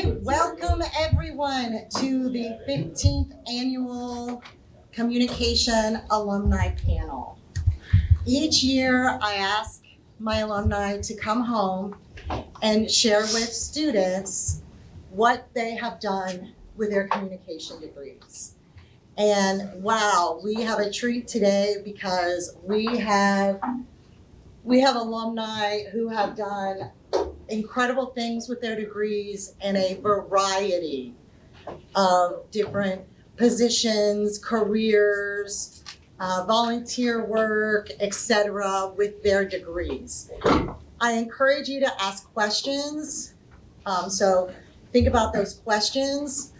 right, welcome everyone to the 15th Annual Communication Alumni Panel. Each year I ask my alumni to come home and share with students what they have done with their communication degrees. And wow, we have a treat today because we have alumni who have done incredible things with their degrees in a variety of different positions, careers, volunteer work, etc. with their degrees. I encourage you to ask questions. So think about those questions.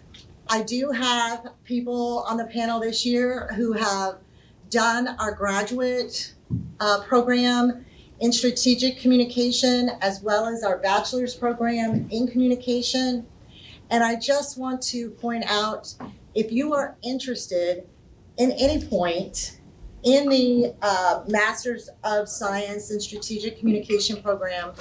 I do have people on the panel this year who have done our graduate program in strategic communication, as well as our bachelor's program in communication. And I just want to point out, if you are interested in any point in the Master's of Science in Strategic Communication program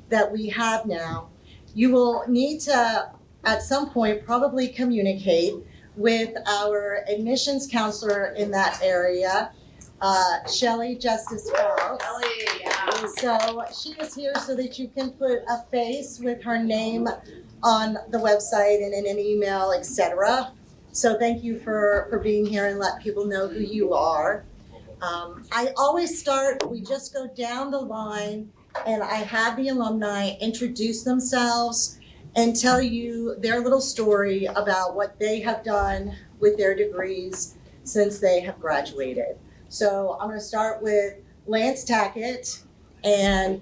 that we have now, you will need to, at some point, probably communicate with our admissions counselor in that area, Shelley Justice Fouts. So she is here so that you can put a face with her name on the website and in an email, etc. So thank you for being here and let people know who you are. I always start, we just go down the line and I have the alumni introduce themselves and tell you their little story about what they have done with their degrees since they have graduated. So I'm going to start with Lance Tackett, and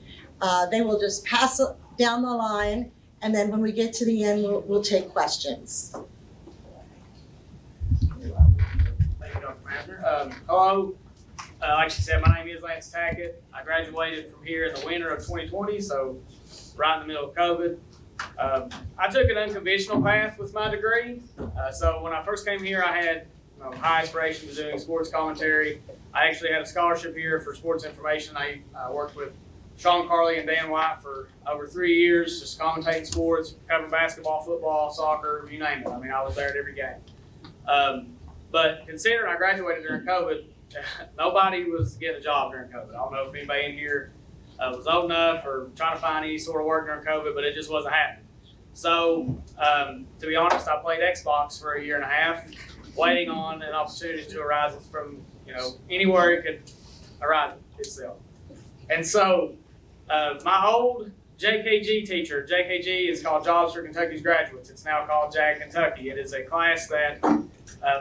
they will just pass it down the line, and then when we get to the end, we'll take questions. Thank you, Dr. Masner. Hello, like she said, my name is Lance Tackett. I graduated from here in the winter of 2020, so right in the middle of COVID. I took an unconventional path with my degree. So when I first came here, I had high aspirations of doing sports commentary. I actually had a scholarship here for sports information. I worked with Sean Carley and Dan White for over 3 years, just commentating sports, covering basketball, football, soccer, you name it. I mean, I was there at every game. But considering I graduated during COVID, nobody was getting a job during COVID. I don't know if anybody in here was old enough or trying to find any sort of work during COVID, but it just wasn't happening. So, to be honest, I played Xbox for a year and a half, waiting on an opportunity to arise from, anywhere it could arise itself. And so, my old JKG teacher, JKG is called Jobs for Kentucky's Graduates. It's now called JAG Kentucky. It is a class that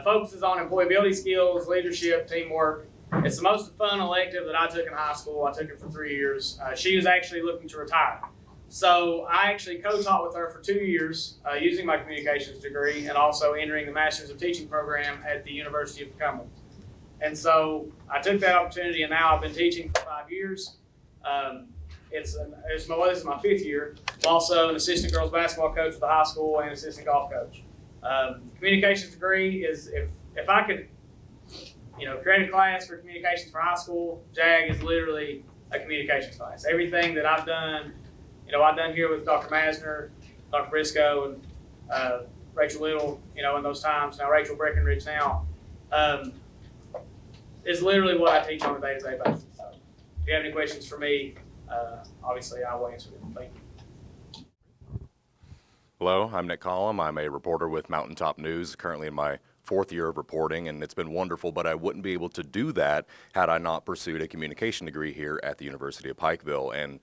focuses on employability skills, leadership, teamwork. It's the most fun elective that I took in high school. I took it for 3 years. She was actually looking to retire. So I actually co-taught with her for 2 years using my communications degree and also entering the Master's of Teaching program at the University of Cumberland. And so I took that opportunity, and now I've been teaching for 5 years. This is my 5th year. I'm also an assistant girls basketball coach for the high school and assistant golf coach. Communications degree is, if I could create a class for communications for high school, JAG is literally a communications class. Everything that I've done, I've done here with Dr. Masner, Dr. Briscoe, and Rachel Little, in those times. Now Rachel Breckenridge now, is literally what I teach on a day-to-day basis. So if you have any questions for me, obviously I will answer them. Thank you. Hello, I'm Nick Collum. I'm a reporter with Mountaintop News, currently in my 4th year of reporting, and it's been wonderful, but I wouldn't be able to do that had I not pursued a communication degree here at the University of Pikeville. And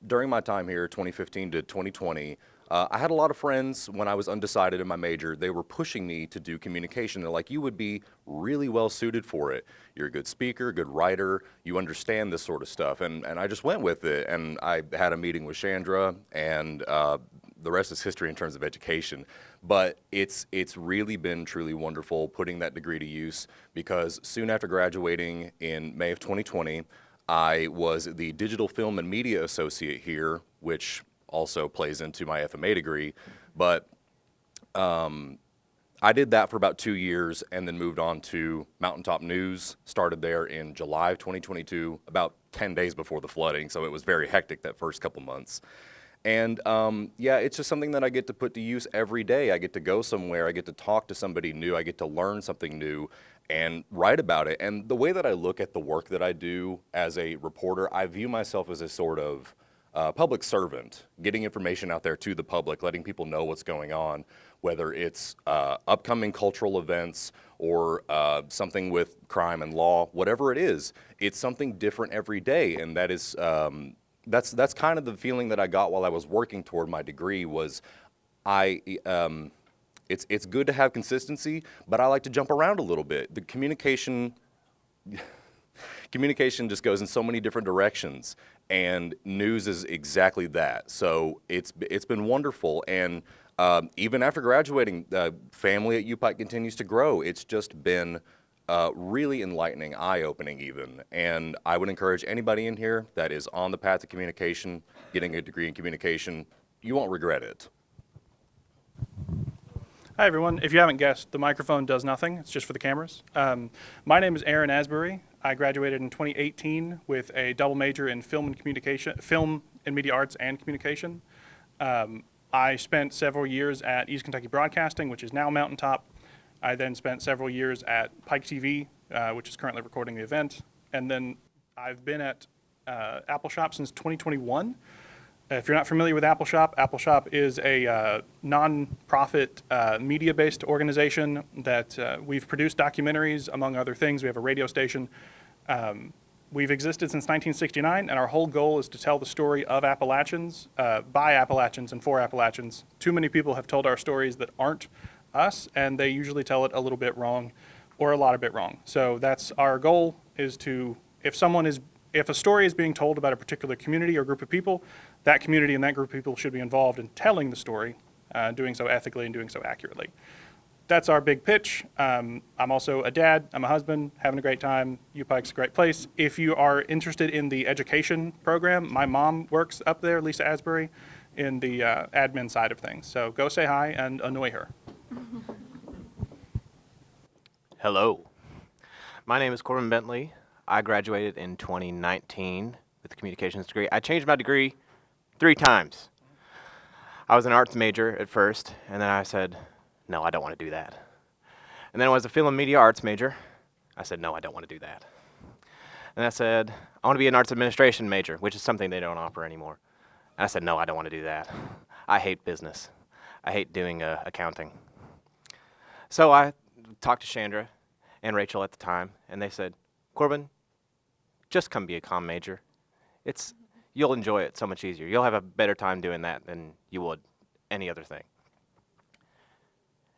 during my time here, 2015 to 2020, I had a lot of friends when I was undecided in my major. They were pushing me to do communication. They're like, you would be really well suited for it. You're a good speaker, good writer, you understand this sort of stuff. And I just went with it, and I had a meeting with Chandra, and the rest is history in terms of education. But it's really been truly wonderful putting that degree to use, because soon after graduating in May of 2020, I was the Digital Film and Media Associate here, which also plays into my FMA degree. But I did that for about 2 years and then moved on to Mountaintop News, started there in July of 2022, about 10 days before the flooding, so it was very hectic that first couple months. And yeah, it's just something that I get to put to use every day. I get to go somewhere, I get to talk to somebody new, I get to learn something new and write about it. And the way that I look at the work that I do as a reporter, I view myself as a sort of public servant, getting information out there to the public, letting people know what's going on, whether it's upcoming cultural events or something with crime and law, whatever it is. It's something different every day, and that is that's kind of the feeling that I got while I was working toward my degree. Was it's good to have consistency, but I like to jump around a little bit. The communication just goes in so many different directions, and news is exactly that. So it's been wonderful, and even after graduating, the family at UPIKE continues to grow. It's just been really enlightening, eye-opening even, and I would encourage anybody in here that is on the path to communication, getting a degree in communication. You won't regret it. Hi, everyone. If you haven't guessed, the microphone does nothing. It's just for the cameras. My name is Aaron Asbury. I graduated in 2018 with a double major in film and media arts and communication. I spent several years at East Kentucky Broadcasting, which is now Mountaintop. I then spent several years at Pike TV, which is currently recording the event. And then I've been at Apple Shop since 2021. If you're not familiar with Apple Shop is a non-profit media-based organization that we've produced documentaries, among other things. We have a radio station. We've existed since 1969, and our whole goal is to tell the story of Appalachians, by Appalachians and for Appalachians. Too many people have told our stories that aren't us, and they usually tell it a little bit wrong or a lot of bit wrong. So that's our goal, is to, if a story is being told about a particular community or group of people, that community and that group of people should be involved in telling the story, doing so ethically and doing so accurately. That's our big pitch. I'm also a dad, I'm a husband, having a great time. UPIKE's a great place. If you are interested in the education program, my mom works up there, Lisa Asbury, in the admin side of things. So go say hi and annoy her. Hello. My name is Corbin Bentley. I graduated in 2019 with a communications degree. I changed my degree 3 times. I was an arts major at first, and then I said, no, I don't want to do that. And then I was a film and media arts major. I said, no, I don't want to do that. And I said, I want to be an arts administration major, which is something they don't offer anymore. And I said, no, I don't want to do that. I hate business. I hate doing accounting. So I talked to Chandra and Rachel at the time, and they said, Corbin, just come be a comm major. You'll enjoy it so much easier. You'll have a better time doing that than you would any other thing.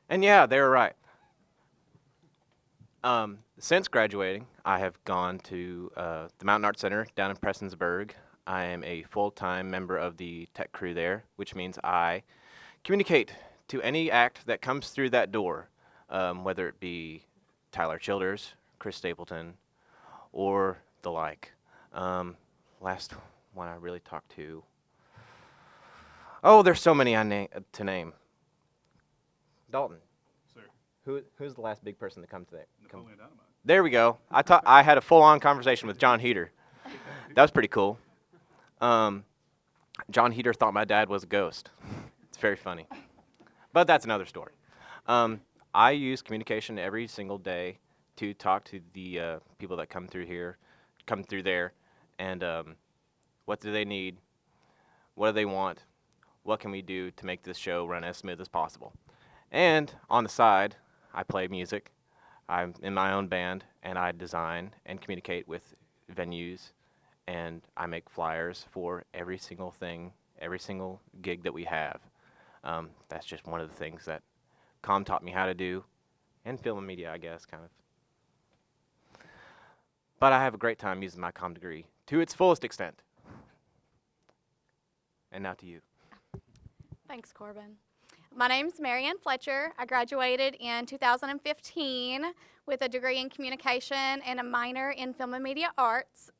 And yeah, they were right. Since graduating, I have gone to the Mountain Arts Center down in Prestonsburg. I am a full-time member of the tech crew there, which means I communicate to any act that comes through that door, whether it be Tyler Childers, Chris Stapleton, or the like. Last one I really talked to. Oh, there's so many to name. Dalton. Sir. Who's the last big person to come to that? Napoleon Dynamite. There we go. I had a full-on conversation with John Heater. That was pretty cool. John Heater thought my dad was a ghost. It's very funny. But that's another story. I use communication every single day to talk to the people that come through there, and what do they need? What do they want? What can we do to make this show run as smooth as possible? And on the side, I play music. I'm in my own band, and I design and communicate with venues, and I make flyers for every single thing, every single gig that we have. That's just one of the things that comm taught me how to do, and film and media, I guess, kind of. But I have a great time using my comm degree to its fullest extent. And now to you. Thanks, Corbin. My name's Marianne Fletcher. I graduated in 2015 with a degree in communication and a minor in film and media arts.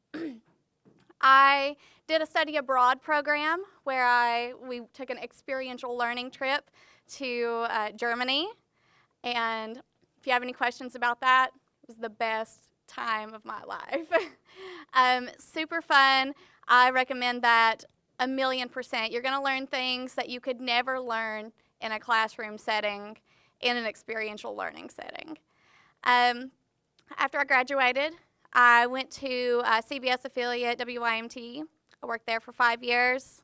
I did a study abroad program where we took an experiential learning trip to Germany. And if you have any questions about that, it was the best time of my life. Super fun. I recommend that 1,000,000%. You're going to learn things that you could never learn in a classroom setting, in an experiential learning setting. After I graduated, I went to CBS affiliate WYMT. I worked there for 5 years.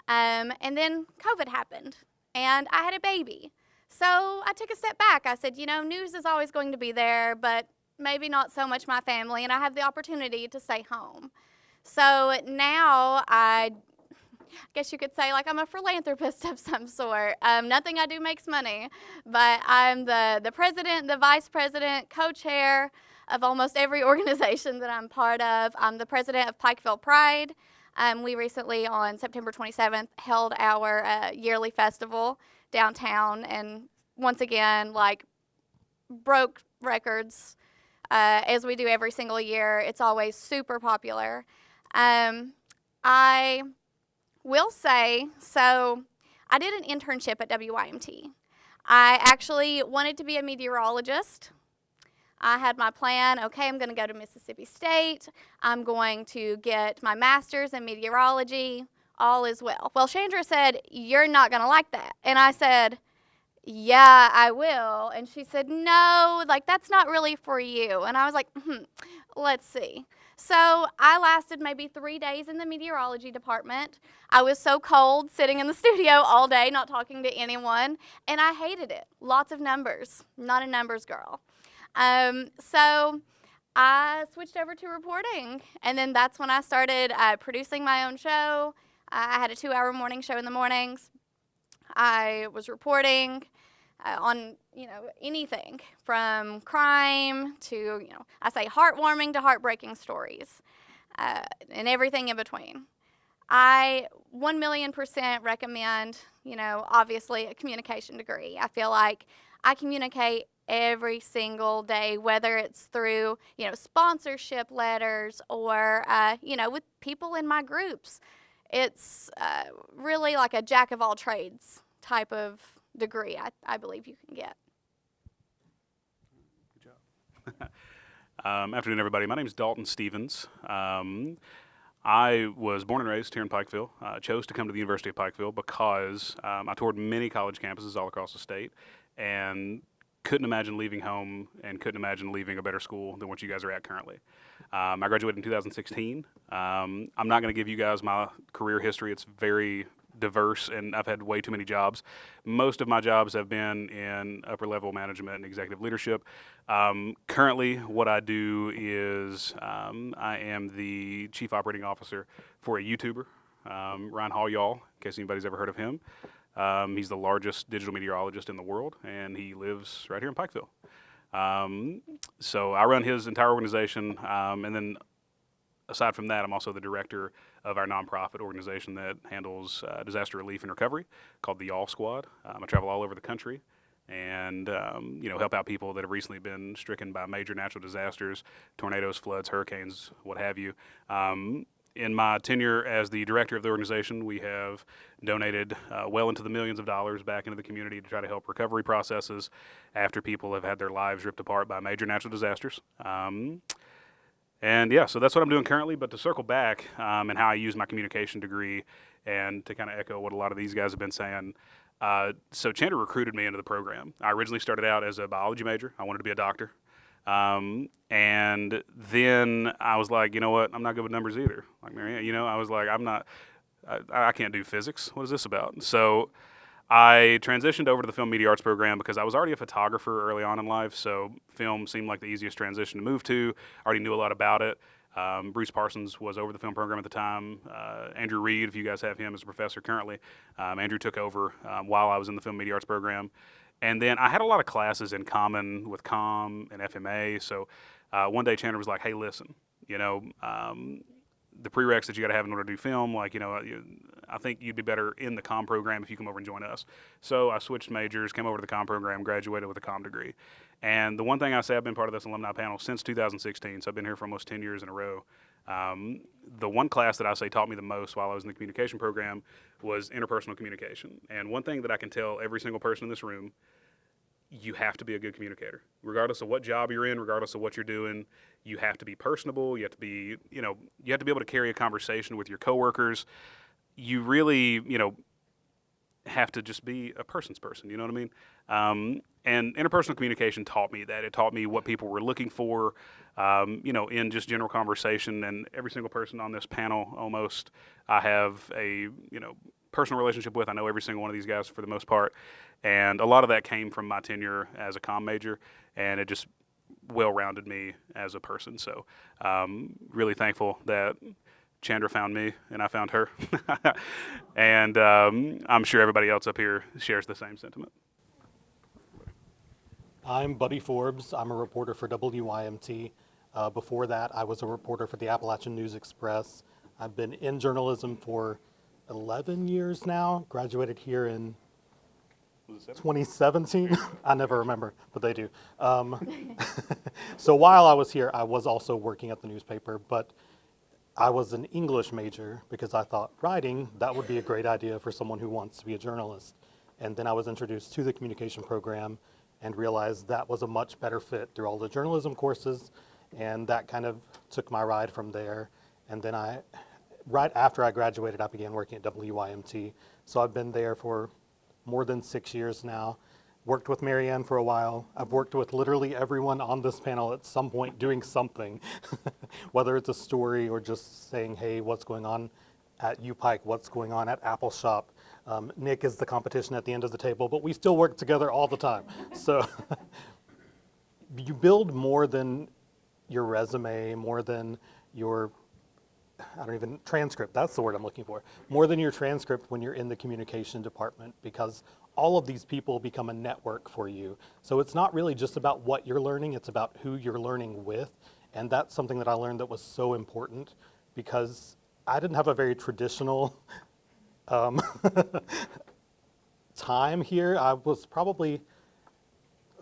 And then COVID happened, and I had a baby. So I took a step back. I said, you know, news is always going to be there, but maybe not so much my family, and I have the opportunity to stay home. So now I guess you could say like I'm a philanthropist of some sort. Nothing I do makes money, but I'm the president, the vice president, co-chair of almost every organization that I'm part of. I'm the president of Pikeville Pride. We recently, on September 27th, held our yearly festival downtown, and once again, like, broke records as we do every single year. It's always super popular. I will say, so I did an internship at WYMT. I actually wanted to be a meteorologist. I had my plan, okay, I'm going to go to Mississippi State. I'm going to get my master's in meteorology. All is well. Well, Chandra said, you're not going to like that. And I said, yeah, I will. And she said, no, like, that's not really for you. And I was like, let's see. So I lasted maybe 3 days in the meteorology department. I was so cold sitting in the studio all day, not talking to anyone, and I hated it. Lots of numbers, not a numbers girl. So I switched over to reporting, and then that's when I started producing my own show. I had a 2-hour morning show in the mornings. I was reporting on, anything from crime to, I say heartwarming to heartbreaking stories, and everything in between. I 1,000,000% recommend, obviously a communication degree. I feel like I communicate every single day, whether it's through, sponsorship letters or, with people in my groups. It's really like a jack of all trades type of degree I believe you can get. Good job. Afternoon, everybody. My name is Dalton Stevens. I was born and raised here in Pikeville. Chose to come to the University of Pikeville because I toured many college campuses all across the state and couldn't imagine leaving home and couldn't imagine leaving a better school than what you guys are at currently. I graduated in 2016. I'm not going to give you guys my career history. It's very diverse, and I've had way too many jobs. Most of my jobs have been in upper level management and executive leadership. Currently, what I do is I am the chief operating officer for a YouTuber, Ryan Hall, in case anybody's ever heard of him. He's the largest digital meteorologist in the world, and he lives right here in Pikeville. So I run his entire organization, and then aside from that, I'm also the director of our nonprofit organization that handles disaster relief and recovery called the Y'all Squad. I travel all over the country and help out people that have recently been stricken by major natural disasters, tornadoes, floods, hurricanes, what have you. In my tenure as the director of the organization, we have donated well into the millions of dollars back into the community to try to help recovery processes after people have had their lives ripped apart by major natural disasters. And yeah, so that's what I'm doing currently. But to circle back and how I use my communication degree and to kind of echo what a lot of these guys have been saying, so Chandra recruited me into the program. I originally started out as a biology major. I wanted to be a doctor. And then I was like, you know what, I'm not good with numbers either. Like Marianne, I was like, I can't do physics. What is this about? So I transitioned over to the film media arts program because I was already a photographer early on in life. So film seemed like the easiest transition to move to. I already knew a lot about it. Bruce Parsons was over the film program at the time. Andrew Reed, if you guys have him as a professor currently, Andrew took over while I was in the film media arts program. And then I had a lot of classes in common with comm and FMA. So one day Chandler was like, hey, listen, the prereqs that you got to have in order to do film, I think you'd be better in the comm program if you come over and join us. So I switched majors, came over to the comm program, graduated with a comm degree. And the one thing I say, I've been part of this alumni panel since 2016, so I've been here for almost 10 years in a row. The one class that I say taught me the most while I was in the communication program was interpersonal communication. And one thing that I can tell every single person in this room, you have to be a good communicator. Regardless of what job you're in, regardless of what you're doing, you have to be personable. You have to be, you have to be able to carry a conversation with your coworkers. you really, have to just be a person's person. You know what I mean? And interpersonal communication taught me that. It taught me what people were looking for, in just general conversation. And every single person on this panel, almost, I have a, personal relationship with. I know every single one of these guys for the most part. And a lot of that came from my tenure as a comm major, and it just well-rounded me as a person. So really thankful that Chandra found me and I found her. And I'm sure everybody else up here shares the same sentiment. I'm Buddy Forbes. I'm a reporter for WYMT. Before that, I was a reporter for the Appalachian News Express. I've been in journalism for 11 years now. Graduated here in 2017. I never remember, but they do. So while I was here, I was also working at the newspaper, but I was an English major because I thought writing, that would be a great idea for someone who wants to be a journalist. And then I was introduced to the communication program and realized that was a much better fit through all the journalism courses. And that kind of took my ride from there. And then right after I graduated, I began working at WYMT. So I've been there for more than 6 years now. Worked with Marianne for a while. I've worked with literally everyone on this panel at some point doing something, whether it's a story or just saying, hey, what's going on at UPIKE, what's going on at Apple Shop. Nick is the competition at the end of the table, but we still work together all the time. So you build more than your resume, more than your transcript, that's the word I'm looking for. More than your transcript when you're in the communication department, because all of these people become a network for you. So it's not really just about what you're learning, it's about who you're learning with. And that's something that I learned that was so important, because I didn't have a very traditional time here. I was probably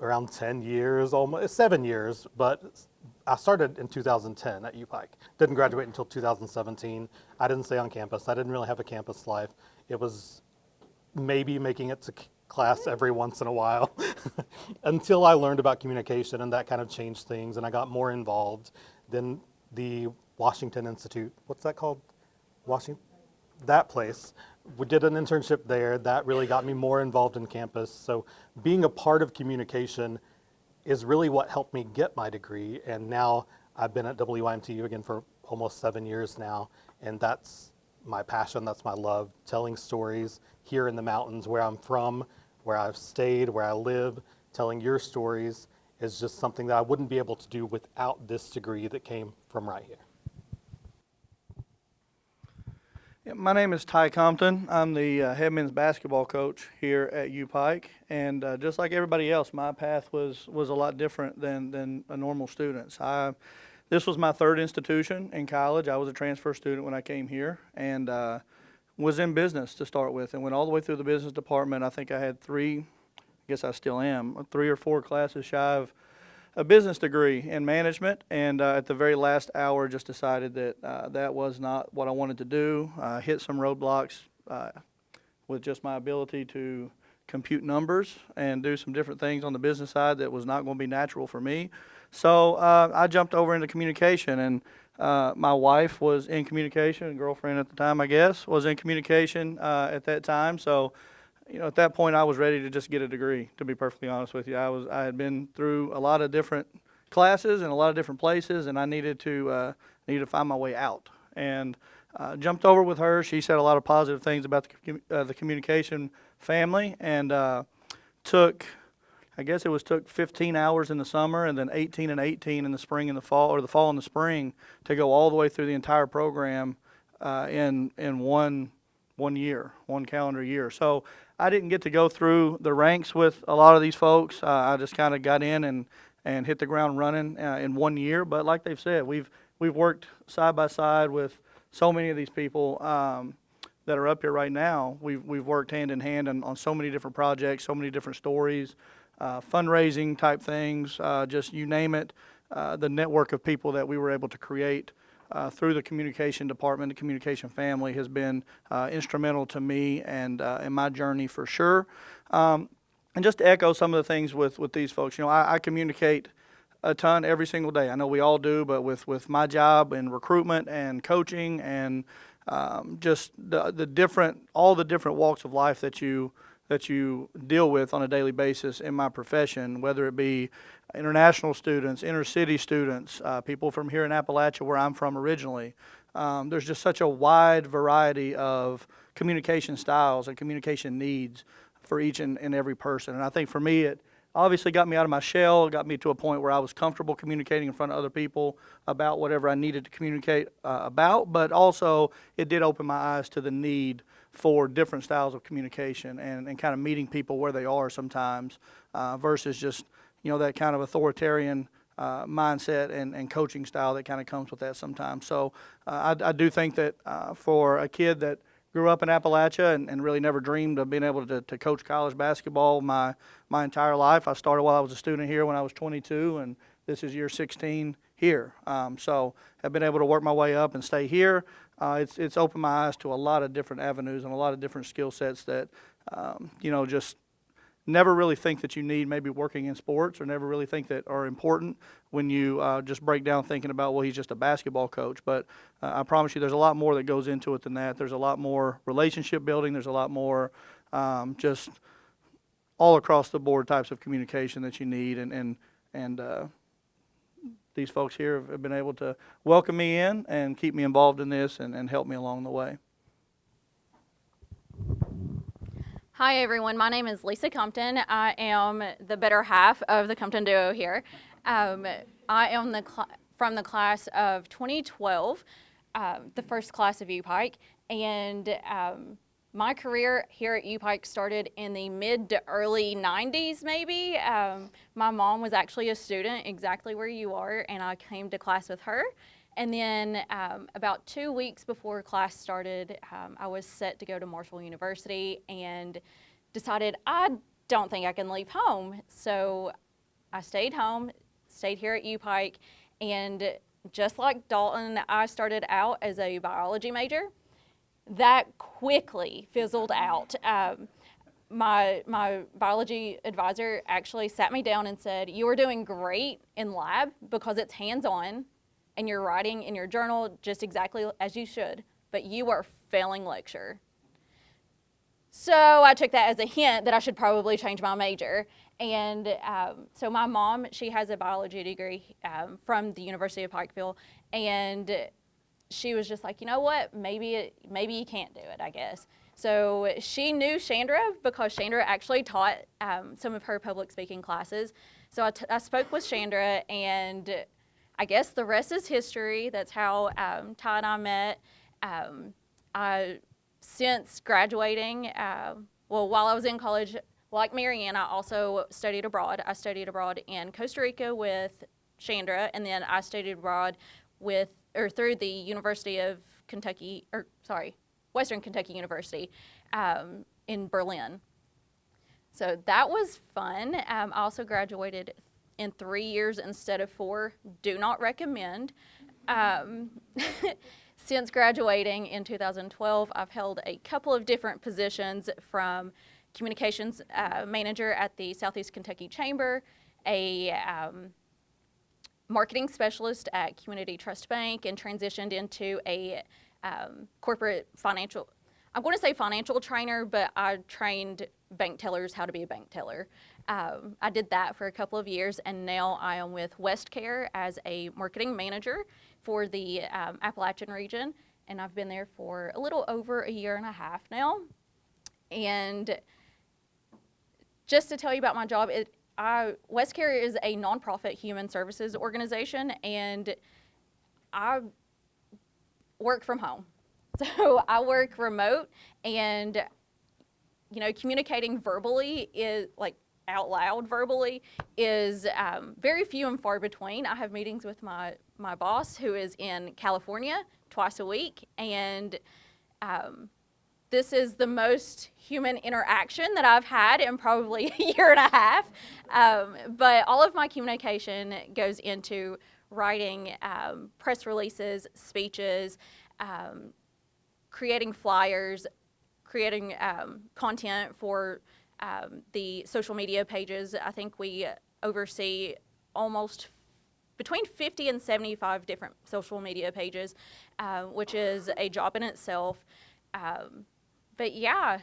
around 10 years, almost 7 years, but I started in 2010 at UPIKE. Didn't graduate until 2017. I didn't stay on campus. I didn't really have a campus life. It was maybe making it to class every once in a while until I learned about communication, and that kind of changed things, and I got more involved. Then the Washington Institute, what's that called? Washington? That place. We did an internship there. That really got me more involved in campus. So being a part of communication is really what helped me get my degree. And now I've been at WYMTU again for almost 7 years now. And that's my passion, that's my love, telling stories here in the mountains where I'm from, where I've stayed, where I live. Telling your stories is just something that I wouldn't be able to do without this degree that came from right here. Yeah, my name is Ty Compton. I'm the head men's basketball coach here at UPIKE, and just like everybody else, my path was a lot different than a normal student's. This was my third institution in college. I was a transfer student when I came here, and was in business to start with, and went all the way through the business department. I think I had I guess I still am, 3 or 4 classes shy of a business degree in management, and at the very last hour just decided that that was not what I wanted to do. Hit some roadblocks with just my ability to compute numbers and do some different things on the business side that was not going to be natural for me. So I jumped over into communication, and my wife was in communication, girlfriend at the time, I guess, was in communication at that time. So at that point, I was ready to just get a degree, to be perfectly honest with you. I had been through a lot of different classes in a lot of different places, and I needed to find my way out. And jumped over with her. She said a lot of positive things about the communication family, and took 15 hours in the summer, and then 18 and 18 in the spring and the fall, or the fall and the spring, to go all the way through the entire program in one year, one calendar year. So I didn't get to go through the ranks with a lot of these folks. I just kind of got in and hit the ground running in 1 year. But like they've said, we've worked side by side with so many of these people that are up here right now. We've worked hand in hand on so many different projects, so many different stories, fundraising type things, just you name it. The network of people that we were able to create through the communication department, the communication family, has been instrumental to me and in my journey for sure. And just to echo some of the things with these folks, I communicate a ton every single day. I know we all do, but with my job in recruitment and coaching and just the different, all the different walks of life that you deal with on a daily basis in my profession, whether it be international students, inner city students, people from here in Appalachia where I'm from originally. There's just such a wide variety of communication styles and communication needs for each and every person. And I think for me, it obviously got me out of my shell, got me to a point where I was comfortable communicating in front of other people about whatever I needed to communicate about, but also it did open my eyes to the need for different styles of communication and kind of meeting people where they are sometimes versus just, you know, that kind of authoritarian mindset and coaching style that kind of comes with that sometimes. So I do think that for a kid that grew up in Appalachia and really never dreamed of being able to coach college basketball my entire life. I started while I was a student here when I was 22, and this is year 16 here. So I've been able to work my way up and stay here. It's opened my eyes to a lot of different avenues and a lot of different skill sets that, you know, just never really think that you need maybe working in sports, or never really think that are important when you just break down thinking about, well, he's just a basketball coach. But I promise you there's a lot more that goes into it than that. There's a lot more relationship building. There's a lot more just all across the board types of communication that you need. And these folks here have been able to welcome me in and keep me involved in this and help me along the way. Hi everyone, my name is Lisa Compton. I am the better half of the Compton duo here. I am from the class of 2012, the first class of UPIKE, and my career here at UPIKE started in the mid to early 90s maybe. My mom was actually a student exactly where you are, and I came to class with her. And then about 2 weeks before class started, I was set to go to Marshall University and decided I don't think I can leave home. So I stayed home, stayed here at UPIKE, and just like Dalton, I started out as a biology major. That quickly fizzled out. My biology advisor actually sat me down and said, "You are doing great in lab because it's hands-on, and you're writing in your journal just exactly as you should, but you are failing lecture." So I took that as a hint that I should probably change my major. And so my mom, she has a biology degree from the University of Pikeville, and she was just like, you know what, maybe you can't do it, I guess. So she knew Chandra because Chandra actually taught some of her public speaking classes. So I spoke with Chandra, and I guess the rest is history. That's how Ty and I met. Since graduating, while I was in college, like Marianne, I also studied abroad. I studied abroad in Costa Rica with Chandra, and then I studied abroad through the University of Kentucky, Western Kentucky University in Berlin. So that was fun. I also graduated in 3 years instead of 4. Do not recommend. Since graduating in 2012, I've held a couple of different positions, from communications manager at the Southeast Kentucky Chamber, a marketing specialist at Community Trust Bank, and transitioned into a corporate financial, I'm going to say financial trainer, but I trained bank tellers how to be a bank teller. I did that for a couple of years, and now I am with WestCare as a marketing manager for the Appalachian region, and I've been there for a little over a year and a half now. And just to tell you about my job, WestCare is a nonprofit human services organization, and I work from home. So I work remote, and communicating verbally is out loud verbally is very few and far between. I have meetings with my boss, who is in California, twice a week, and this is the most human interaction that I've had in probably a year and a half. But all of my communication goes into writing press releases, speeches, creating flyers, creating content for the social media pages. I think we oversee almost between 50 and 75 different social media pages, which is a job in itself. But yeah,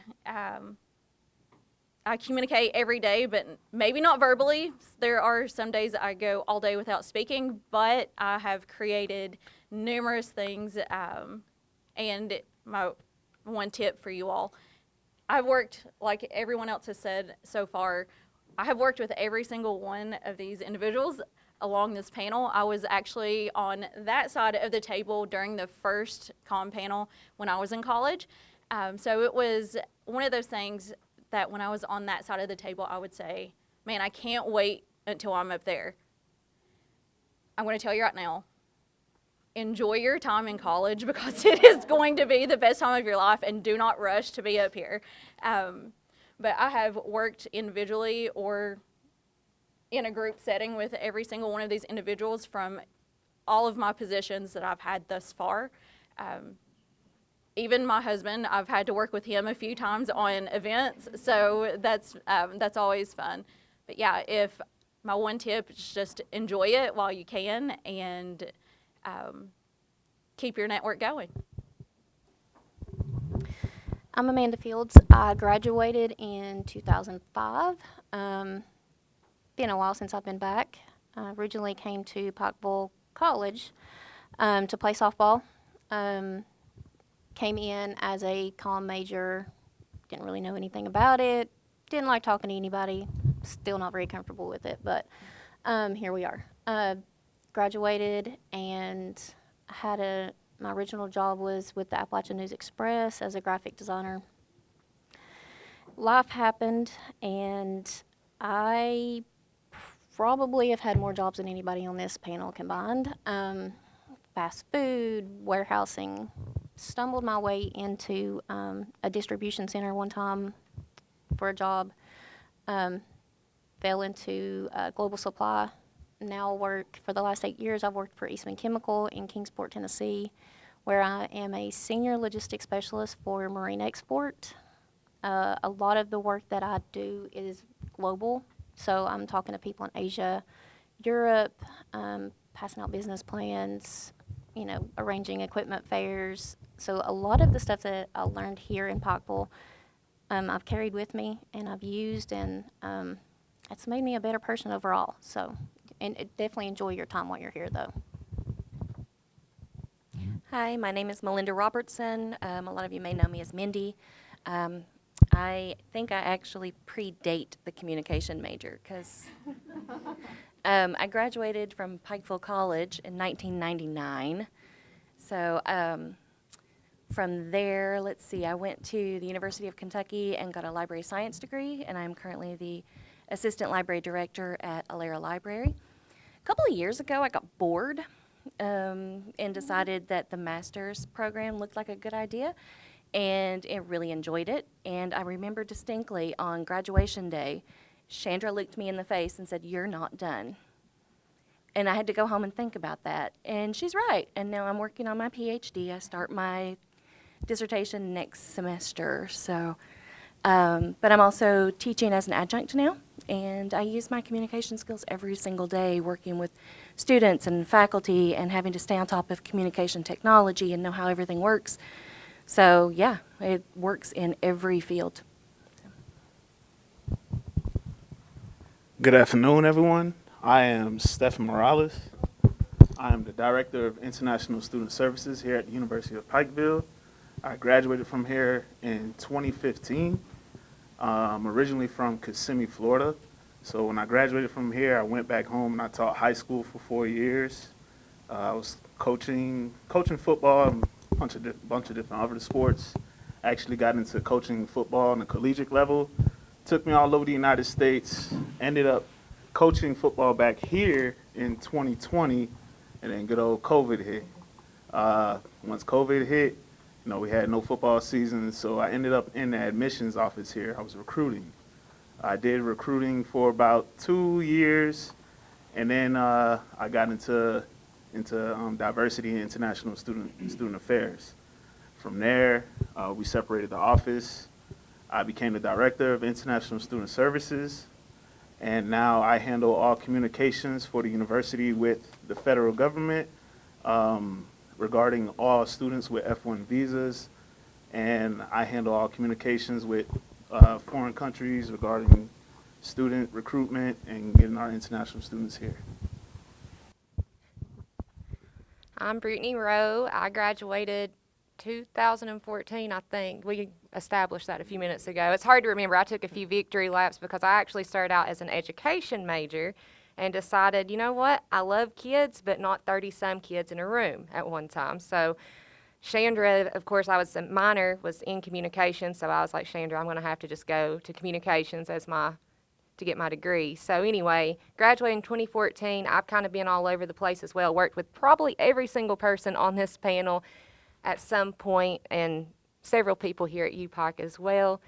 I communicate every day, but maybe not verbally. There are some days I go all day without speaking, but I have created numerous things. And my one tip for you all, I've worked, like everyone else has said so far, I have worked with every single one of these individuals along this panel. I was actually on that side of the table during the first comm panel when I was in college. So it was one of those things that when I was on that side of the table, I would say, man, I can't wait until I'm up there. I'm going to tell you right now, enjoy your time in college because it is going to be the best time of your life, and do not rush to be up here. But I have worked individually or in a group setting with every single one of these individuals from all of my positions that I've had thus far. Even my husband, I've had to work with him a few times on events, so that's always fun. But yeah, if my one tip is just enjoy it while you can, and keep your network going. I'm Amanda Fields. I graduated in 2005. Been a while since I've been back. I originally came to Pikeville College to play softball. Came in as a comm major, didn't really know anything about it, didn't like talking to anybody, still not very comfortable with it, but here we are. Graduated and my original job was with the Appalachian News Express as a graphic designer. Life happened, and I probably have had more jobs than anybody on this panel combined. Fast food, warehousing. Stumbled my way into a distribution center one time for a job. Fell into global supply. Now work for the last 8 years. I've worked for Eastman Chemical in Kingsport, Tennessee, where I am a senior logistics specialist for marine export. A lot of the work that I do is global, so I'm talking to people in Asia, Europe, passing out business plans, arranging equipment fairs. So a lot of the stuff that I learned here in Pikeville, I've carried with me and I've used, and it's made me a better person overall. So, and definitely enjoy your time while you're here, though. Hi, my name is Melinda Robertson. A lot of you may know me as Mindy. I think I actually predate the communication major because I graduated from Pikeville College in 1999. So from there, let's see, I went to the University of Kentucky and got a library science degree, and I'm currently the assistant library director at Alera Library. A couple of years ago, I got bored and decided that the master's program looked like a good idea, and I really enjoyed it. And I remember distinctly on graduation day, Chandra looked me in the face and said, "You're not done." And I had to go home and think about that. And she's right. And now I'm working on my PhD. I start my dissertation next semester. So, but I'm also teaching as an adjunct now. And I use my communication skills every single day, working with students and faculty and having to stay on top of communication technology and know how everything works. So yeah, it works in every field. Good afternoon, everyone. I am Stephen Morales. I am the Director of International Student Services here at the University of Pikeville. I graduated from here in 2015. I'm originally from Kissimmee, Florida. So when I graduated from here, I went back home and I taught high school for 4 years. I was coaching football and a bunch of different other sports. I actually got into coaching football on a collegiate level. Took me all over the United States. Ended up coaching football back here in 2020, and then good old COVID hit. Once COVID hit, we had no football season, so I ended up in the admissions office here. I was recruiting. I did recruiting for about 2 years, and then I got into diversity and international student affairs. From there, we separated the office. I became the Director of International Student Services, and now I handle all communications for the university with the federal government regarding all students with F1 visas, and I handle all communications with foreign countries regarding student recruitment and getting our international students here. I'm Brittany Rowe. I graduated 2014, I think. We established that a few minutes ago. It's hard to remember. I took a few victory laps because I actually started out as an education major and decided, you know what, I love kids, but not 30-some kids in a room at one time. So Chandra, of course, I was a minor, was in communications, so I was like, Chandra, I'm going to have to just go to communications to get my degree. So anyway, graduated in 2014. I've kind of been all over the place as well, worked with probably every single person on this panel at some point, and several people here at UPIKE as well.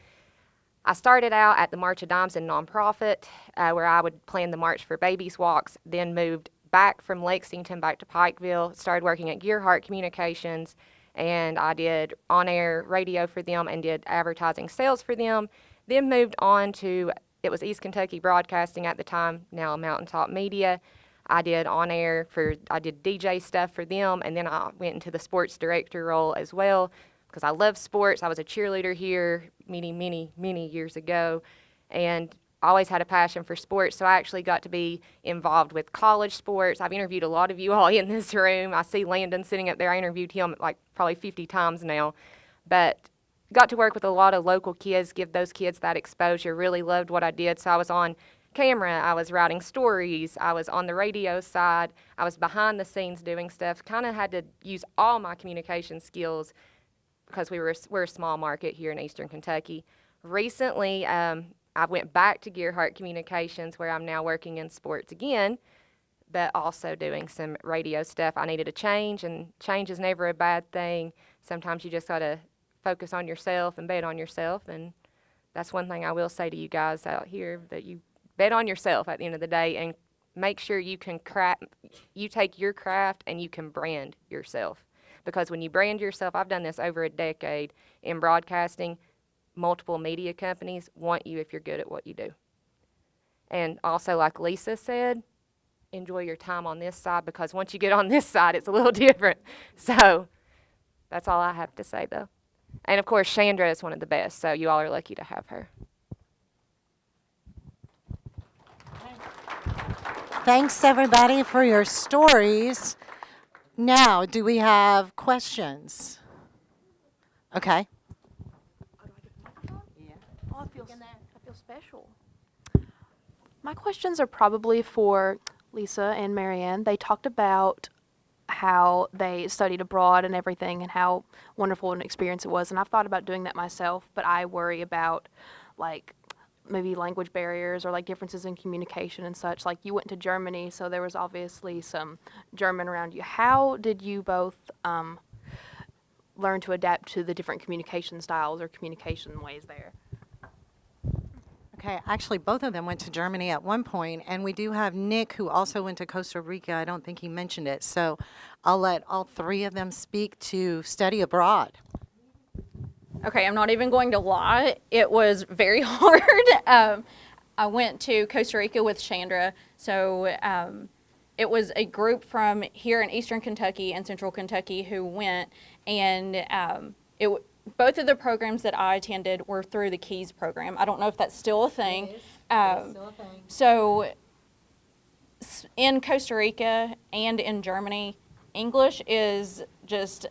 I started out at the March of Dimes in nonprofit, where I would plan the March for Babies walks, then moved back from Lexington back to Pikeville, started working at Gearhart Communications, and I did on-air radio for them and did advertising sales for them, then moved on to, it was East Kentucky Broadcasting at the time, now Mountaintop Media. I did I did DJ stuff for them, and then I went into the sports director role as well because I love sports. I was a cheerleader here many years ago, and always had a passion for sports, so I actually got to be involved with college sports. I've interviewed a lot of you all in this room. I see Landon sitting up there. I interviewed him like probably 50 times now, but got to work with a lot of local kids, give those kids that exposure, really loved what I did. So I was on camera, I was writing stories, I was on the radio side, I was behind the scenes doing stuff, kind of had to use all my communication skills because we're a small market here in Eastern Kentucky. Recently, I went back to Gearhart Communications where I'm now working in sports again, but also doing some radio stuff. I needed a change, and change is never a bad thing. Sometimes you just got to focus on yourself and bet on yourself, and that's one thing I will say to you guys out here, that you bet on yourself at the end of the day and make sure you take your craft and you can brand yourself. Because when you brand yourself, I've done this over a decade in broadcasting, multiple media companies want you if you're good at what you do. And also, like Lisa said, enjoy your time on this side, because once you get on this side, it's a little different. So that's all I have to say, though. And of course, Chandra is one of the best, so you all are lucky to have her. Thanks, everybody, for your stories. Now, do we have questions? Okay. Oh, I feel special. My questions are probably for Lisa and Marianne. They talked about how they studied abroad and everything and how wonderful an experience it was. And I've thought about doing that myself, but I worry about like maybe language barriers or like differences in communication and such. Like you went to Germany, so there was obviously some German around you. How did you both learn to adapt to the different communication styles or communication ways there? Okay, actually, both of them went to Germany at one point, and we do have Nick, who also went to Costa Rica. I don't think he mentioned it, so I'll let all three of them speak to study abroad. Okay, I'm not even going to lie. It was very hard. I went to Costa Rica with Chandra, so it was a group from here in Eastern Kentucky and Central Kentucky who went, and both of the programs that I attended were through the KEYS program. I don't know if that's still a thing. It is. It's still a thing. So in Costa Rica and in Germany, English is just,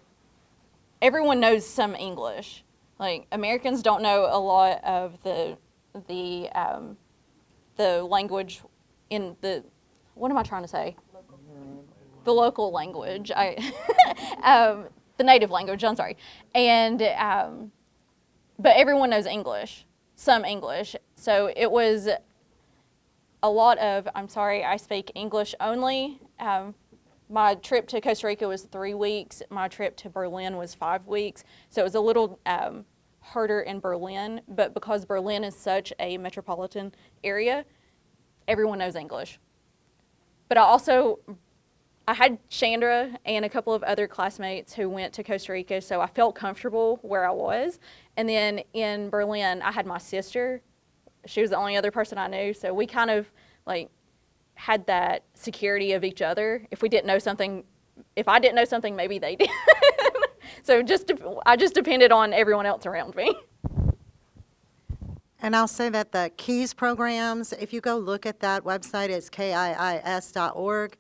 everyone knows some English. Like, Americans don't know a lot of the language in the, what am I trying to say? The local language. The native language, I'm sorry. And, but everyone knows English, some English. So it was a lot of, I'm sorry, I speak English only. My trip to Costa Rica was 3 weeks. My trip to Berlin was 5 weeks. So it was a little harder in Berlin, but because Berlin is such a metropolitan area, everyone knows English. But I had Chandra and a couple of other classmates who went to Costa Rica, so I felt comfortable where I was. And then in Berlin, I had my sister she was the only other person I knew, so we kind of like had that security of each other. If we didn't know something, if I didn't know something, maybe they did. So I just depended on everyone else around me. And I'll say that the KEYS programs, if you go look at that website, it's KIIS.org.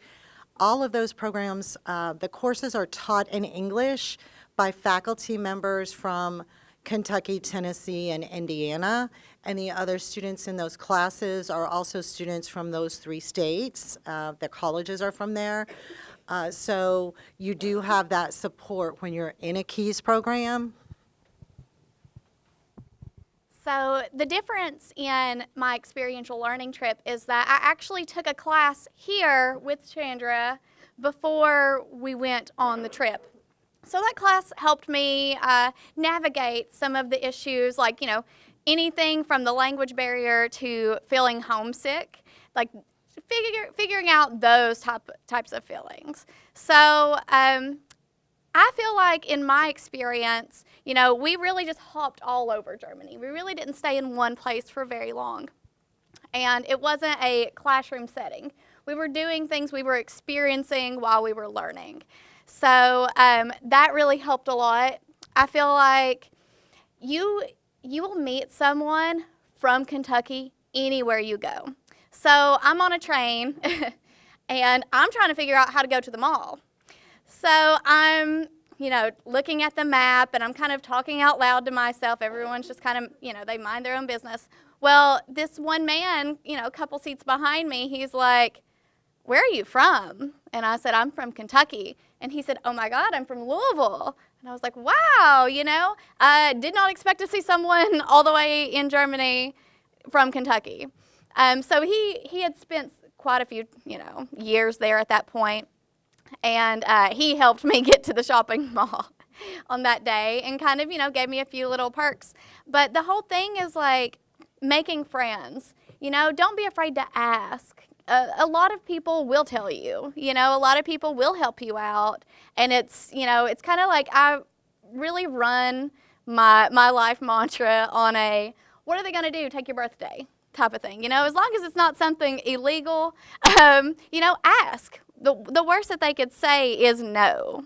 All of those programs, the courses are taught in English by faculty members from Kentucky, Tennessee, and Indiana. And the other students in those classes are also students from those 3 states. The colleges are from there. So you do have that support when you're in a KEYS program. So the difference in my experiential learning trip is that I actually took a class here with Chandra before we went on the trip. So that class helped me navigate some of the issues, like, you know, anything from the language barrier to feeling homesick, like figuring out those types of feelings. So I feel like in my experience, you know, we really just hopped all over Germany. We really didn't stay in one place for very long. And it wasn't a classroom setting. We were doing things we were experiencing while we were learning. So that really helped a lot. I feel like you will meet someone from Kentucky anywhere you go. So I'm on a train and I'm trying to figure out how to go to the mall. So I'm, you know, looking at the map and I'm kind of talking out loud to myself. Everyone's just kind of, you know, they mind their own business. Well, this one man, you know, a couple seats behind me, he's like, "Where are you from?" And I said, "I'm from Kentucky." And he said, "Oh my God, I'm from Louisville." And I was like, wow, you know, I did not expect to see someone all the way in Germany from Kentucky. So he had spent quite a few, you know, years there at that point. And he helped me get to the shopping mall on that day and kind of, you know, gave me a few little perks. But the whole thing is like making friends. You know, don't be afraid to ask. A lot of people will tell you, you know, a lot of people will help you out. And it's, you know, it's kind of like I really run my life mantra on a, what are they going to do? Take your birthday type of thing. You know, as long as it's not something illegal, you know, ask. The worst that they could say is no.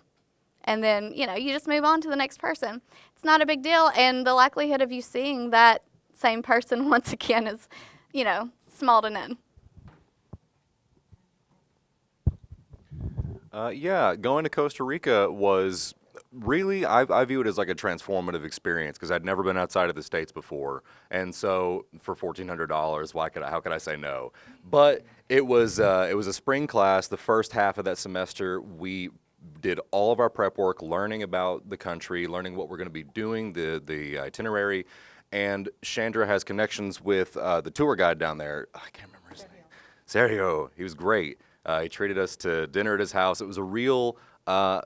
And then, you know, you just move on to the next person. It's not a big deal. And the likelihood of you seeing that same person once again is, you know, small to none. Yeah, going to Costa Rica was really, I view it as like a transformative experience because I'd never been outside of the States before. And so for $1,400, how could I say no? But it was a spring class. The first half of that semester, we did all of our prep work, learning about the country, learning what we're going to be doing, the itinerary. And Chandra has connections with the tour guide down there. I can't remember his name. Sergio. He was great. He treated us to dinner at his house. It was a real. I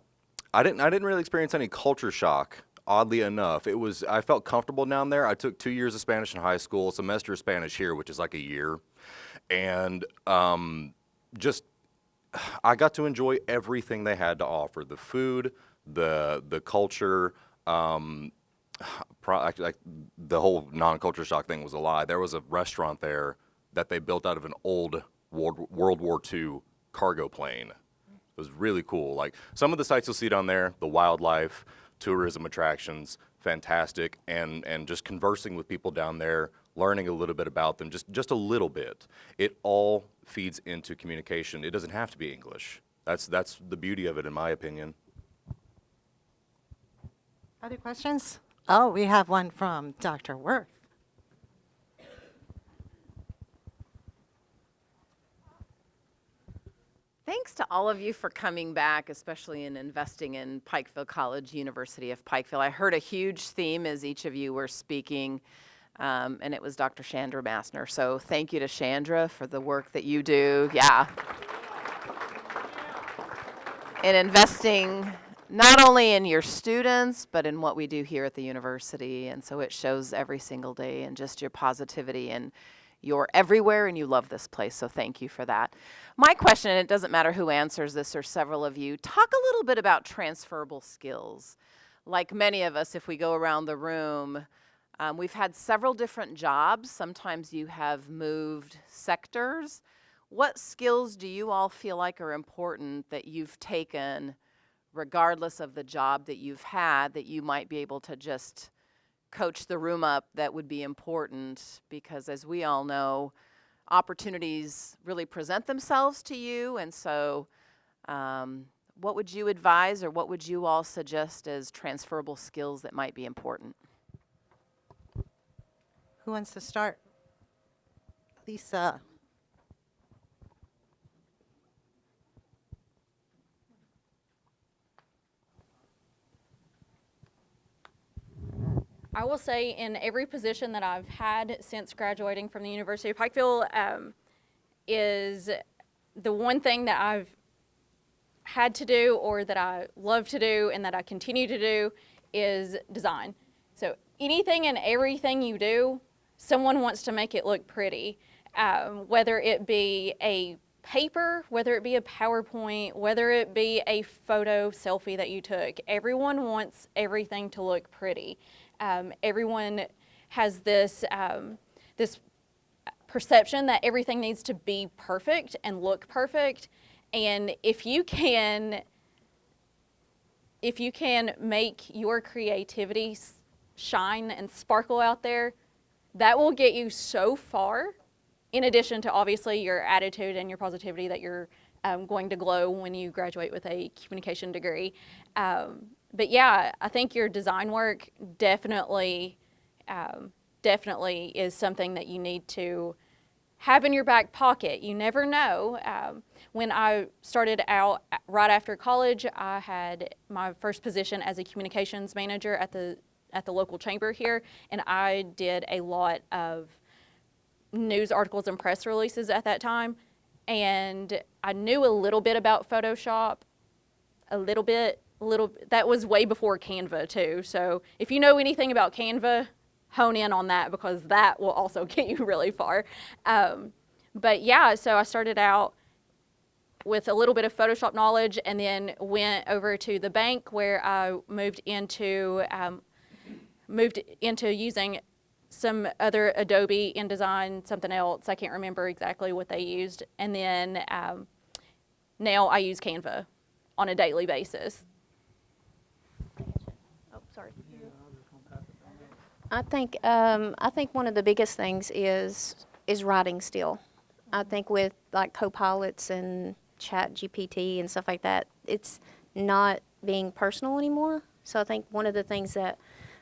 didn't really experience any culture shock. Oddly enough, I felt comfortable down there. I took 2 years of Spanish in high school, a semester of Spanish here, which is like a year, and just I got to enjoy everything they had to offer: the food, the culture. Like the whole non-culture shock thing was a lie. There was a restaurant there that they built out of an old World War II cargo plane. It was really cool. Like some of the sites you'll see down there, the wildlife, tourism attractions, fantastic, and just conversing with people down there, learning a little bit about them, just a little bit. It all feeds into communication. It doesn't have to be English. That's the beauty of it, in my opinion. Other questions? Oh, we have one from Dr. Worth. Thanks to all of you for coming back, especially in investing in Pikeville College, University of Pikeville. I heard a huge theme as each of you were speaking, and it was Dr. Chandra Massner. So thank you to Chandra for the work that you do. Yeah. In investing not only in your students, but in what we do here at the university. And so it shows every single day and just your positivity, and you're everywhere and you love this place, so thank you for that. My question, and it doesn't matter who answers this or several of you, talk a little bit about transferable skills. Like many of us, if we go around the room, We've had several different jobs. Sometimes you have moved sectors. What skills do you all feel like are important that you've taken, regardless of the job that you've had, that you might be able to just coach the room up that would be important? Because as we all know, opportunities really present themselves to you. And so what would you advise, or what would you all suggest as transferable skills that might be important? Who wants to start? Lisa. I will say in every position that I've had since graduating from the University of Pikeville is the one thing that I've had to do, or that I love to do and that I continue to do, is design. So anything and everything you do, someone wants to make it look pretty, whether it be a paper, whether it be a PowerPoint, whether it be a photo selfie that you took. Everyone wants everything to look pretty. Everyone has this this perception that everything needs to be perfect and look perfect. And if you can make your creativity shine and sparkle out there, that will get you so far, in addition to obviously your attitude and your positivity that you're going to glow when you graduate with a communication degree. But yeah, I think your design work definitely is something that you need to have in your back pocket. You never know. When I started out right after college, I had my first position as a communications manager at the local chamber here, and I did a lot of news articles and press releases at that time. And I knew a little bit about Photoshop, that was way before Canva too. So if you know anything about Canva, hone in on that, because that will also get you really far. But yeah, so I started out with a little bit of Photoshop knowledge, and then went over to the bank, where I moved into using some other Adobe, InDesign, something else. I can't remember exactly what they used. And then now I use Canva on a daily basis. Oh, sorry. I think one of the biggest things is writing still. I think with like co-pilots and Chat GPT and stuff like that, it's not being personal anymore. So I think one of the things that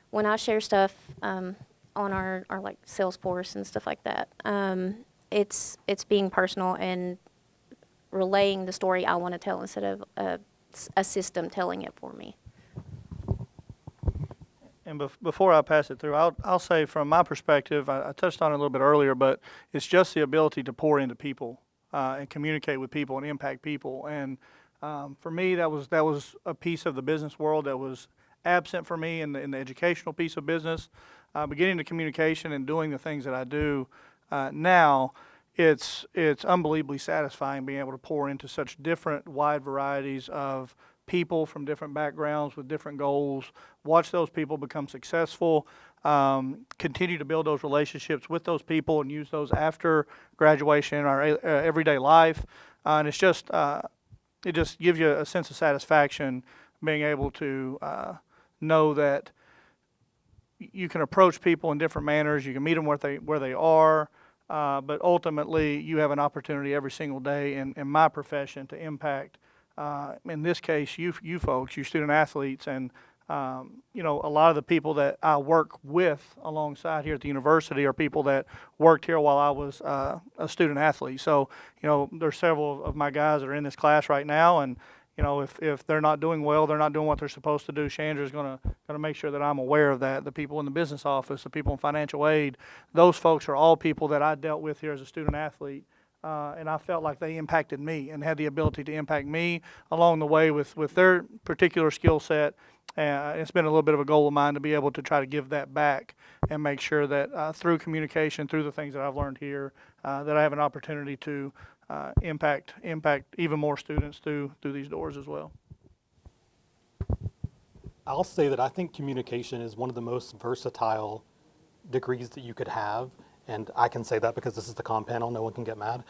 when I share stuff on our like Salesforce and stuff like that, it's being personal and relaying the story I want to tell instead of a system telling it for me. And before I pass it through, I'll say from my perspective, I touched on it a little bit earlier, but it's just the ability to pour into people and communicate with people and impact people. And for me, that was a piece of the business world that was absent for me in the educational piece of business. But getting to communication and doing the things that I do now, it's unbelievably satisfying being able to pour into such different, wide varieties of people from different backgrounds with different goals, watch those people become successful, continue to build those relationships with those people and use those after graduation in our everyday life. And it just gives you a sense of satisfaction being able to know that you can approach people in different manners, you can meet them where they are, but ultimately you have an opportunity every single day in my profession to impact, in this case, you folks, you student athletes, and a lot of the people that I work with alongside here at the university are people that worked here while I was a student athlete. So, there's several of my guys that are in this class right now, and if they're not doing well, they're not doing what they're supposed to do, Chandra's gonna make sure that I'm aware of that. The people in the business office, the people in financial aid, those folks are all people that I dealt with here as a student athlete. And I felt like they impacted me and had the ability to impact me along the way with their particular skill set. It's been a little bit of a goal of mine to be able to try to give that back and make sure that through communication, through the things that I've learned here, that I have an opportunity to impact even more students through these doors as well. I'll say that I think communication is one of the most versatile degrees that you could have, and I can say that because this is the comm panel, no one can get mad.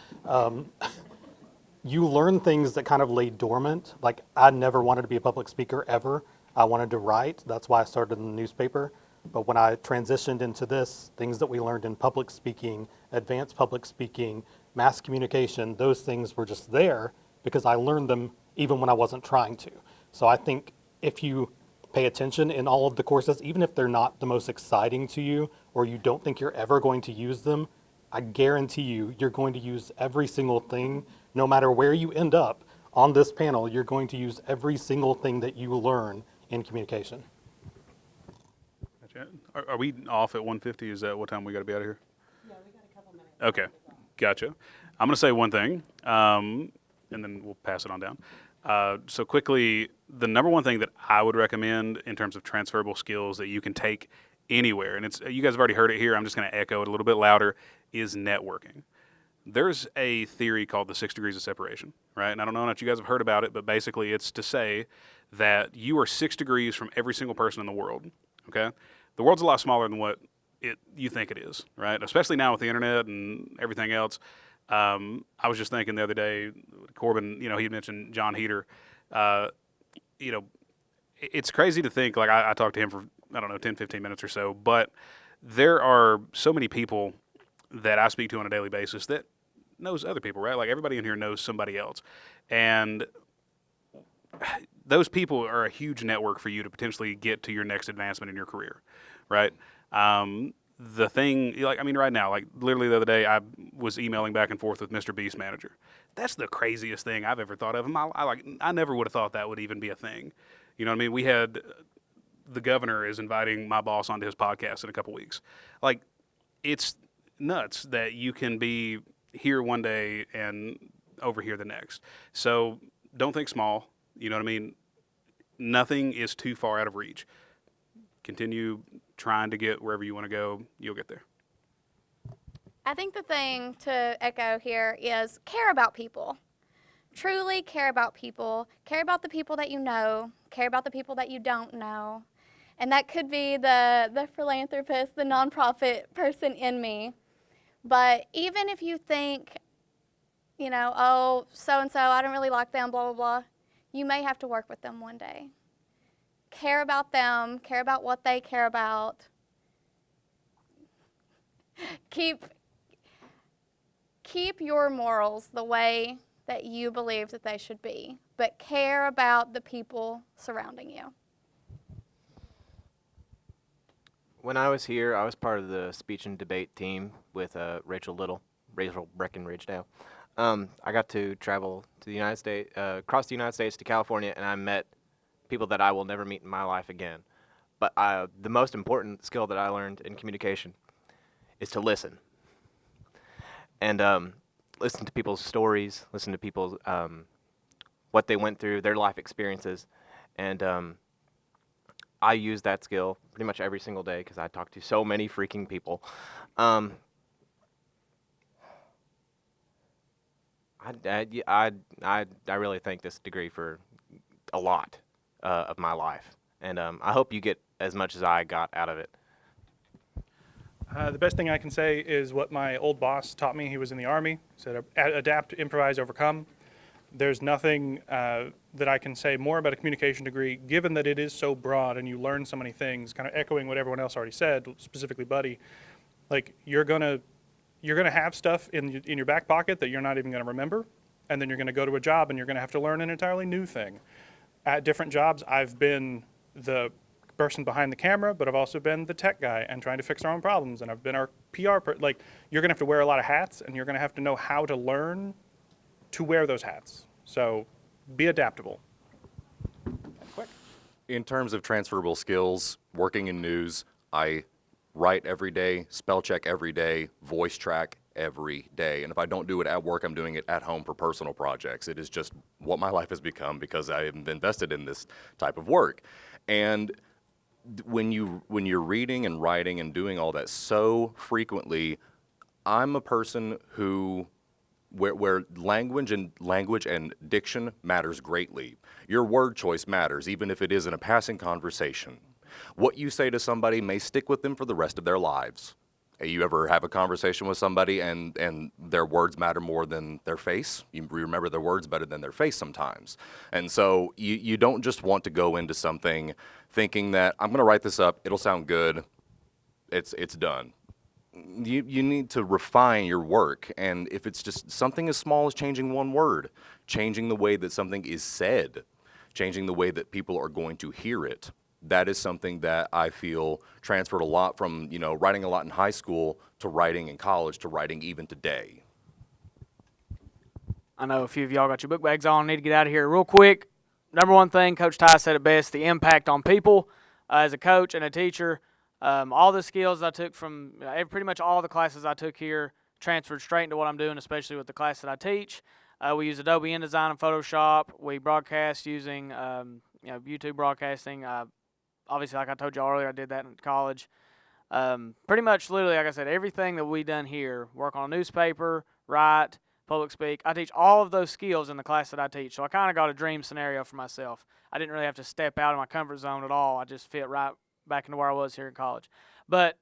You learn things that kind of lay dormant. Like, I never wanted to be a public speaker ever. I wanted to write. That's why I started in the newspaper. But when I transitioned into this, things that we learned in public speaking, advanced public speaking, mass communication, those things were just there because I learned them even when I wasn't trying to. So I think if you pay attention in all of the courses, even if they're not the most exciting to you or you don't think you're ever going to use them, I guarantee you, you're going to use every single thing. No matter where you end up on this panel, you're going to use every single thing that you learn in communication. Gotcha. Are we off at 1:50? Is that what time we got to be out of here? No, we got a couple minutes. Okay, gotcha. I'm going to say one thing, and then we'll pass it on down. So quickly, the number one thing that I would recommend in terms of transferable skills that you can take anywhere, and it's you guys have already heard it here, I'm just going to echo it a little bit louder, is networking. There's a theory called the 6 degrees of separation, right? And I don't know if you guys have heard about it, but basically it's to say that you are 6 degrees from every single person in the world, okay? The world's a lot smaller than what you think it is, right? Especially now with the internet and everything else. I was just thinking the other day, Corbin, he mentioned John Heater. It's crazy to think, like I talked to him for, 10, 15 minutes or so, but there are so many people that I speak to on a daily basis that knows other people, right? Like everybody in here knows somebody else. And those people are a huge network for you to potentially get to your next advancement in your career, right? The thing, right now, like literally the other day, I was emailing back and forth with Mr. Beast's manager. That's the craziest thing I've ever thought of. I never would have thought that would even be a thing. You know what I mean? We had, the governor is inviting my boss onto his podcast in a couple weeks. Like, it's nuts that you can be here one day and over here the next. So don't think small. You know what I mean? Nothing is too far out of reach. Continue trying to get wherever you want to go. You'll get there. I think the thing to echo here is care about people. Truly care about people. Care about the people that you know. Care about the people that you don't know. And that could be the philanthropist, the nonprofit person in me. But even if you think, oh, so-and-so, I don't really like them, blah, blah, blah, you may have to work with them one day. Care about them, care about what they care about. Keep your morals the way that you believe that they should be, but care about the people surrounding you. When I was here, I was part of the speech and debate team with Rachel Breckenridge-Dale. I got to travel to the United States, across the United States to California, and I met people that I will never meet in my life again. But the most important skill that I learned in communication is to listen. And listen to people's stories, listen to people's what they went through, their life experiences. And I use that skill pretty much every single day because I talk to so many freaking people. I really thank this degree for a lot of my life. And I hope you get as much as I got out of it. The best thing I can say is what my old boss taught me. He was in the Army. He said, adapt, improvise, overcome. There's nothing that I can say more about a communication degree, given that it is so broad and you learn so many things, kind of echoing what everyone else already said, specifically Buddy. Like, you're gonna have stuff in your back pocket that you're not even gonna remember, and then you're gonna go to a job and you're gonna have to learn an entirely new thing. At different jobs, I've been the person behind the camera, but I've also been the tech guy and trying to fix our own problems, and I've been our PR like, you're gonna have to wear a lot of hats, and you're gonna have to know how to learn to wear those hats. So be adaptable. Quick. In terms of transferable skills, working in news, I write every day, spell check every day, voice track every day. And if I don't do it at work, I'm doing it at home for personal projects. It is just what my life has become because I have invested in this type of work. And when you're reading and writing and doing all that so frequently, I'm a person who where language and diction matters greatly. Your word choice matters, even if it is in a passing conversation. What you say to somebody may stick with them for the rest of their lives. You ever have a conversation with somebody and their words matter more than their face? You remember their words better than their face sometimes. And so you don't just want to go into something thinking that I'm going to write this up, it'll sound good, it's done. You need to refine your work, and if it's just something as small as changing one word, changing the way that something is said, changing the way that people are going to hear it, that is something that I feel transferred a lot from, writing a lot in high school to writing in college to writing even today. I know a few of y'all got your book bags on. Need to get out of here real quick. Number one thing, Coach Ty said it best, the impact on people. As a coach and a teacher, all the skills I took from pretty much all the classes I took here transferred straight into what I'm doing, especially with the class that I teach. We use Adobe InDesign and Photoshop. We broadcast using YouTube broadcasting. Obviously, like I told you earlier, I did that in college. Pretty much, literally, like I said, everything that we done here, work on a newspaper, write, public speak, I teach all of those skills in the class that I teach. So I kind of got a dream scenario for myself. I didn't really have to step out of my comfort zone at all. I just fit right back into where I was here in college. But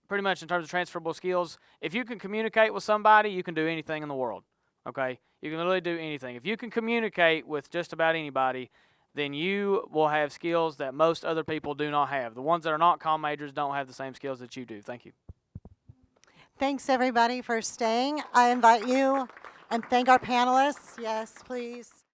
pretty much in terms of transferable skills, if you can communicate with somebody, you can do anything in the world, okay? You can literally do anything. If you can communicate with just about anybody, then you will have skills that most other people do not have. The ones that are not comm majors don't have the same skills that you do. Thank you. Thanks, everybody, for staying. I invite you and thank our panelists. Yes, please.